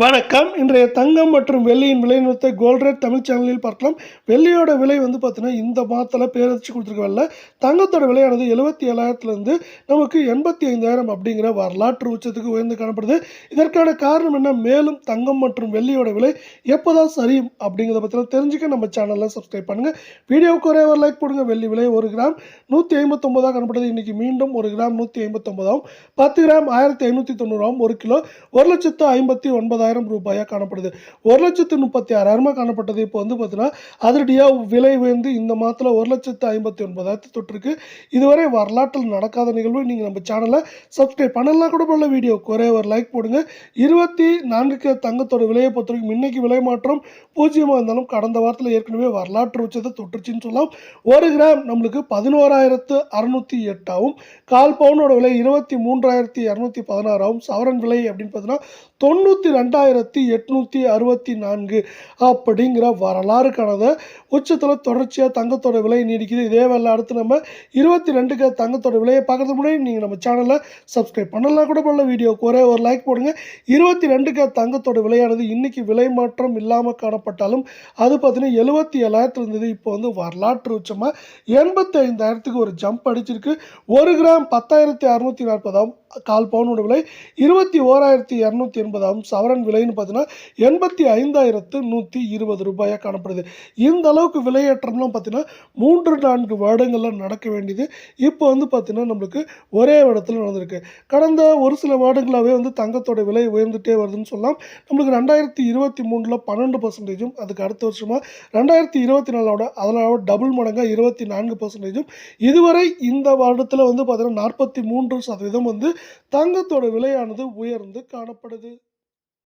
வணக்கம். இன்றைய தங்கம் மற்றும் வெள்ளியின் விலை நிறுவனத்தை கோல்ட் ரேட் தமிழ் சேனலில் பார்க்கலாம். வெள்ளியோட விலை பார்த்தீங்கன்னா, இந்த மாதத்தில் பேரதிர்ச்சி கொடுத்துருக்க வரல. தங்கத்தோட விலையானது 77,000லேருந்து நமக்கு 85,000 அப்படிங்கிற வரலாற்று உச்சத்துக்கு உயர்ந்து காணப்படுது. இதற்கான காரணம் என்ன? மேலும் தங்கம் மற்றும் வெள்ளியோட விலை எப்போதான் சரியும் அப்படிங்கிறத பற்றிலாம் தெரிஞ்சுக்க நம்ம சேனலில் சப்ஸ்கிரைப் பண்ணுங்கள். வீடியோவுக்கு ஒரே ஒரு லைக் போடுங்க. வெள்ளி விலை 1 கிராம் 159 காணப்படுது. இன்றைக்கி மீண்டும் 1 கிராம் 159, 10 கிராம் 1590, 1 கிலோ 1,59,000 ரூபாயாக காணப்படுது. 1,36,000 காணப்பட்டது. இப்போ பார்த்தீங்கன்னா அதிரடியாக விலை உயர்ந்து இந்த மாதத்தில் 1,59,000 தொட்டிருக்கு. இதுவரை வரலாற்றில் நடக்காத நிகழ்வு. நீங்கள் நம்ம சேனலை சப்ஸ்கிரைப் பண்ணலாம் கூட போல. வீடியோக்கு ஒரே ஒரு லைக் போடுங்க. 24 தங்கத்தோட விலையை பொறுத்த வரைக்கும் இன்னைக்கு விலை மாற்றம் 0 இருந்தாலும் கடந்த வாரத்தில் ஏற்கனவே வரலாற்று உச்சத்தை தொட்டுருச்சுன்னு சொல்லலாம். 1 கிராம் நம்மளுக்கு 11,608 ஆகும். கால் பவுனோட விலை 23,216 ஆகும். சவரன் விலை அப்படின்னு பார்த்தீங்கன்னா 92,864 அப்படிங்கிற வரலாறு காணாத உச்சத்தில் தொடர்ச்சியாக தங்கத்தோட விலை நீடிக்குது. இதே வேலை அடுத்து நம்ம 22 தங்கத்தோட விலையை பார்க்கறதுக்கு முன்னாடி நீங்கள் நம்ம சேனலை சப்ஸ்கிரைப் பண்ணலாம் கூட போல. வீடியோக்கு ஒரே ஒரு லைக் போடுங்க. 22 தங்கத்தோட விலையானது இன்னைக்கு விலை மாற்றம் இல்லாமல் காணப்பட்டாலும் அது பார்த்தீங்கன்னா 77,000 இருந்தது. இப்போ வரலாற்று உச்சமாக 85,000க்கு ஒரு ஜம்ப் அடிச்சிருக்கு. 1 கிராம் 10,640 கால் பவுனோட விலை 21,280 சவரன் விலைன்னு பார்த்தீங்கன்னா 85,120 ரூபாயாக காணப்படுது. இந்த அளவுக்கு விலையேற்றம்லாம் பார்த்தீங்கன்னா 3-4 வருடங்களில் நடக்க வேண்டியது இப்போ பார்த்தீங்கன்னா நம்மளுக்கு ஒரே இடத்துல நடந்திருக்கு. கடந்த ஒரு சில வருடங்களாகவே தங்கத்தோட விலை உயர்ந்துட்டே வருதுன்னு சொல்லலாம். நம்மளுக்கு 2023 12%, அதுக்கு அடுத்த வருஷமாக 2024 அதனால டபுள் மடங்காக 24%, இதுவரை இந்த வருடத்தில் பார்த்தீங்கன்னா 43% தங்கத்தோட விலையானது உயர்ந்து காணப்படுது.